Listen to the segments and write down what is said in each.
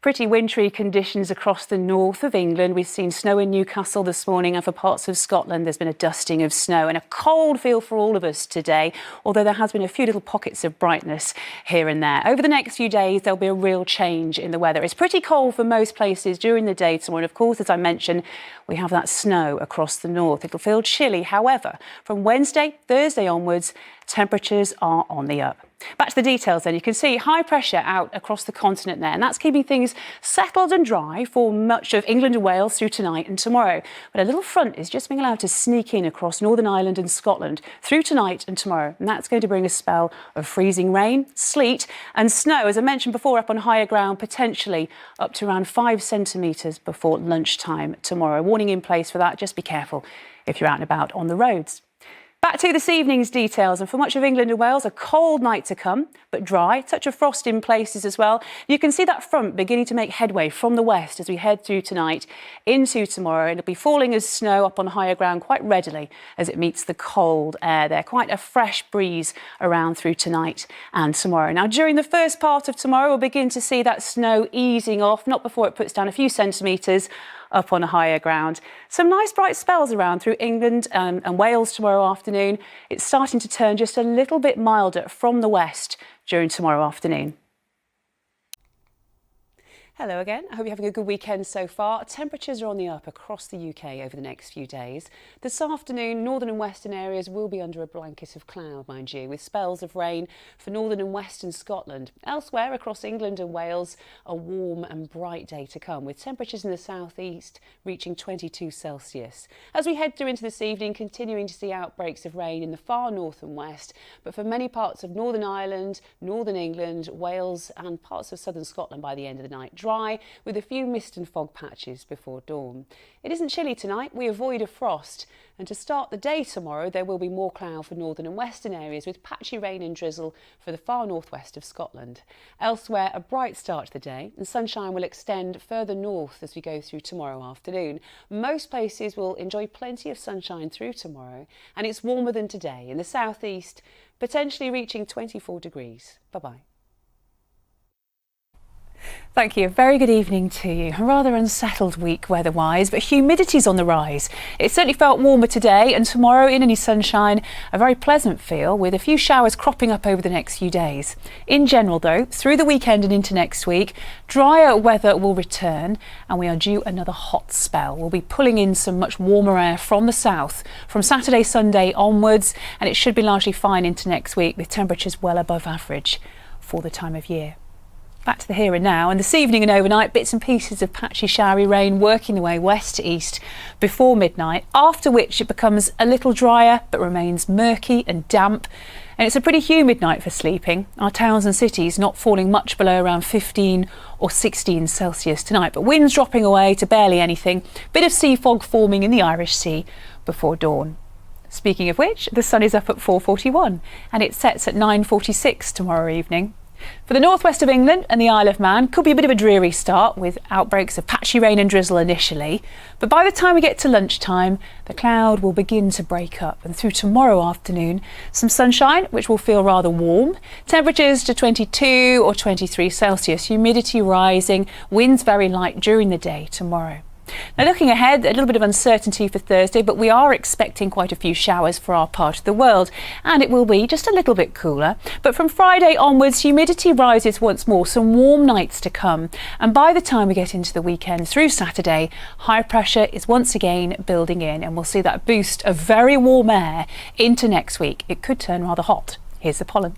Pretty wintry conditions across the north of England. We've seen snow in Newcastle this morning, and for parts of Scotland there's been a dusting of snow and a cold feel for all of us today, although there has been a few little pockets of brightness here and there. Over the next few days there'll be a real change in the weather. It's pretty cold for most places during the day tomorrow, and of course, as I mentioned, we have that snow across the north. It'll feel chilly. However, from Wednesday, Thursday onwards, temperatures are on the up. Back to the details then. You can see high pressure out across the continent there, and that's keeping things settled and dry for much of England and Wales through tonight and tomorrow. But a little front is just being allowed to sneak in across Northern Ireland and Scotland through tonight and tomorrow, and that's going to bring a spell of freezing rain, sleet and snow, as I mentioned before, up on higher ground, potentially up to around 5 centimetres before lunchtime tomorrow. Warning in place for that. Just be careful if you're out and about on the roads. Back to this evening's details, and for much of England and Wales, a cold night to come, but dry, touch of frost in places as well. You can see that front beginning to make headway from the west as we head through tonight into tomorrow. It'll be falling as snow up on higher ground quite readily as it meets the cold air there. Quite a fresh breeze around through tonight and tomorrow. Now, during the first part of tomorrow, we'll begin to see that snow easing off, not before it puts down a few centimetres up on higher ground. Some nice bright spells around through England and Wales tomorrow afternoon. It's starting to turn just a little bit milder from the west during tomorrow afternoon. Hello again. I hope you're having a good weekend so far. Temperatures are on the up across the UK over the next few days. This afternoon, northern and western areas will be under a blanket of cloud, mind you, with spells of rain for northern and western Scotland. Elsewhere across England and Wales, a warm and bright day to come, with temperatures in the southeast reaching 22 Celsius. As we head through into this evening, continuing to see outbreaks of rain in the far north and west, but for many parts of Northern Ireland, northern England, Wales and parts of southern Scotland by the end of the night. Dry with a few mist and fog patches before dawn. It isn't chilly tonight. We avoid a frost, and to start the day tomorrow there will be more cloud for northern and western areas with patchy rain and drizzle for the far northwest of Scotland. Elsewhere, a bright start to the day, and sunshine will extend further north as we go through tomorrow afternoon. Most places will enjoy plenty of sunshine through tomorrow, and it's warmer than today in the southeast, potentially reaching 24 degrees. Bye-bye. Thank you. A very good evening to you. A rather unsettled week weather-wise, but humidity's on the rise. It certainly felt warmer today, and tomorrow in any sunshine, a very pleasant feel with a few showers cropping up over the next few days. In general though, through the weekend and into next week, drier weather will return and we are due another hot spell. We'll be pulling in some much warmer air from the south from Saturday, Sunday onwards, and it should be largely fine into next week with temperatures well above average for the time of year. Back to the here and now, and this evening and overnight, bits and pieces of patchy showery rain working their way west to east before midnight, after which it becomes a little drier but remains murky and damp. And it's a pretty humid night for sleeping. Our towns and cities not falling much below around 15 or 16 Celsius tonight, but winds dropping away to barely anything. Bit of sea fog forming in the Irish Sea before dawn. Speaking of which, the sun is up at 4:41 and it sets at 9:46 tomorrow evening. For the northwest of England and the Isle of Man, could be a bit of a dreary start with outbreaks of patchy rain and drizzle initially, but by the time we get to lunchtime, the cloud will begin to break up, and through tomorrow afternoon, some sunshine, which will feel rather warm, temperatures to 22 or 23 Celsius, humidity rising, winds very light during the day tomorrow. Now, looking ahead, a little bit of uncertainty for Thursday, but we are expecting quite a few showers for our part of the world, and it will be just a little bit cooler. But from Friday onwards, humidity rises once more, some warm nights to come, and by the time we get into the weekend through Saturday, high pressure is once again building in, and we'll see that boost of very warm air into next week. It could turn rather hot. Here's the pollen.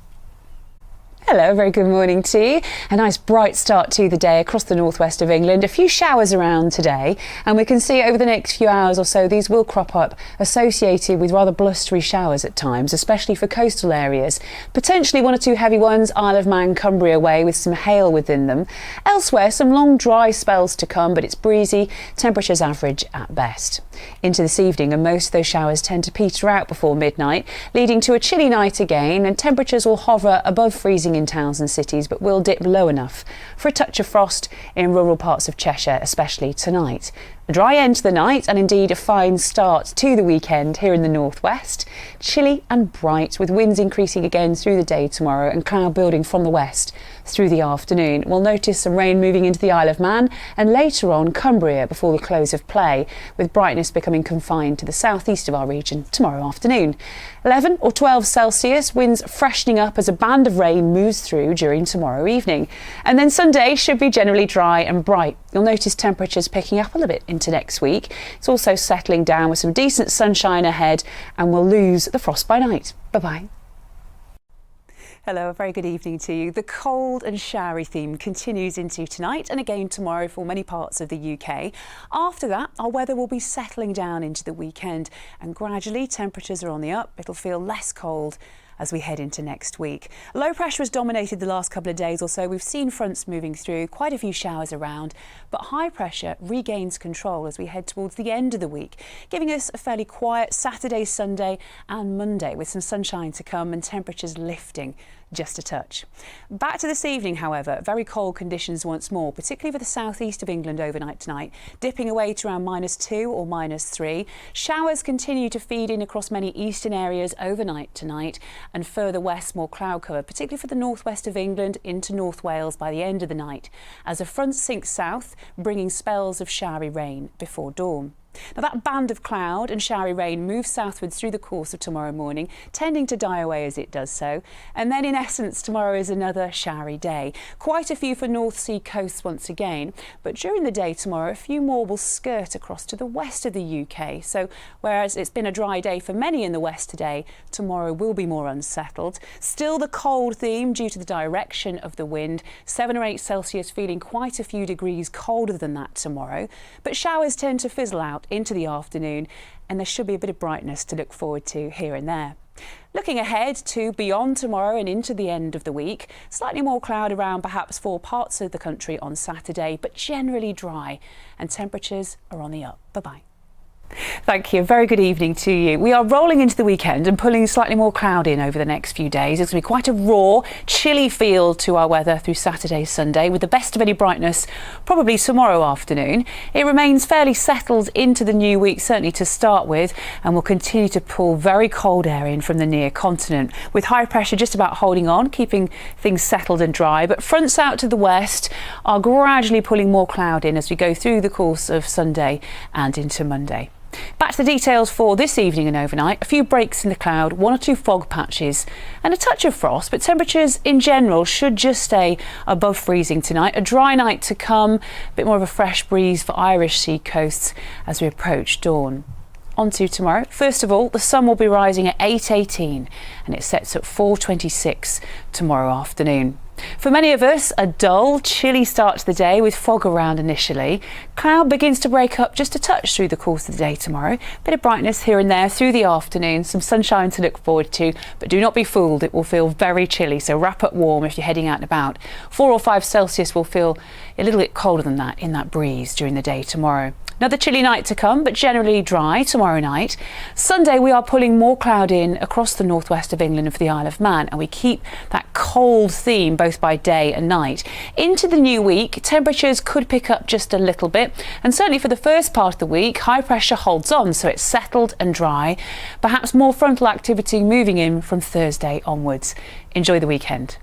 Hello, very good morning to you. A nice bright start to the day across the northwest of England. A few showers around today, and we can see over the next few hours or so these will crop up associated with rather blustery showers at times, especially for coastal areas. Potentially one or two heavy ones Isle of Man, Cumbria way with some hail within them. Elsewhere, some long dry spells to come, but it's breezy, temperatures average at best. Into this evening, and most of those showers tend to peter out before midnight, leading to a chilly night again, and temperatures will hover above freezing in towns and cities, but will dip low enough for a touch of frost in rural parts of Cheshire, especially tonight A dry end to the night and indeed a fine start to the weekend here in the northwest. Chilly and bright with winds increasing again through the day tomorrow and cloud building from the west through the afternoon. We'll notice some rain moving into the Isle of Man and later on Cumbria before the close of play, with brightness becoming confined to the southeast of our region tomorrow afternoon. 11 or 12 Celsius, winds freshening up as a band of rain moves through during tomorrow evening. And then Sunday should be generally dry and bright. You'll notice temperatures picking up a little bit into next week. It's also settling down with some decent sunshine ahead, and we'll lose the frost by night. Bye-bye. Hello, a very good evening to you. The cold and showery theme continues into tonight and again tomorrow for many parts of the UK. After that, our weather will be settling down into the weekend and gradually temperatures are on the up. It'll feel less cold as we head into next week. Low pressure has dominated the last couple of days or so. We've seen fronts moving through, quite a few showers around, but high pressure regains control as we head towards the end of the week, giving us a fairly quiet Saturday, Sunday and Monday with some sunshine to come and temperatures lifting just a touch. Back to this evening, however, very cold conditions once more, particularly for the southeast of England overnight tonight, dipping away to around -2 or -3. Showers continue to feed in across many eastern areas overnight tonight, and further west more cloud cover, particularly for the northwest of England into North Wales by the end of the night, as a front sinks south, bringing spells of showery rain before dawn. Now that band of cloud and showery rain moves southwards through the course of tomorrow morning, tending to die away as it does so. And then in essence, tomorrow is another showery day. Quite a few for North Sea coasts once again, but during the day tomorrow, a few more will skirt across to the west of the UK. So whereas it's been a dry day for many in the west today, tomorrow will be more unsettled. Still the cold theme due to the direction of the wind, 7 or 8 Celsius, feeling quite a few degrees colder than that tomorrow. But showers tend to fizzle out into the afternoon, and there should be a bit of brightness to look forward to here and there. Looking ahead to beyond tomorrow and into the end of the week, slightly more cloud around perhaps for parts of the country on Saturday, but generally dry, and temperatures are on the up. Bye-bye. Thank you. Very good evening to you. We are rolling into the weekend and pulling slightly more cloud in over the next few days. It's going to be quite a raw, chilly feel to our weather through Saturday, Sunday, with the best of any brightness probably tomorrow afternoon. It remains fairly settled into the new week, certainly to start with, and will continue to pull very cold air in from the near continent, with high pressure just about holding on, keeping things settled and dry. But fronts out to the west are gradually pulling more cloud in as we go through the course of Sunday and into Monday. Back to the details for this evening and overnight. A few breaks in the cloud, 1 or 2 fog patches and a touch of frost, but temperatures in general should just stay above freezing tonight. A dry night to come, a bit more of a fresh breeze for Irish sea coasts as we approach dawn. On to tomorrow. First of all, the sun will be rising at 8:18 and it sets at 4:26 tomorrow afternoon. For many of us, a dull, chilly start to the day with fog around initially. Cloud begins to break up just a touch through the course of the day tomorrow. Bit of brightness here and there through the afternoon, some sunshine to look forward to, but do not be fooled, it will feel very chilly, so wrap up warm if you're heading out and about. 4 or 5 Celsius will feel a little bit colder than that in that breeze during the day tomorrow. Another chilly night to come, but generally dry tomorrow night. Sunday, we are pulling more cloud in across the northwest of England and for the Isle of Man, and we keep that cold theme both by day and night. Into the new week, temperatures could pick up just a little bit, and certainly for the first part of the week, high pressure holds on, so it's settled and dry. Perhaps more frontal activity moving in from Thursday onwards. Enjoy the weekend.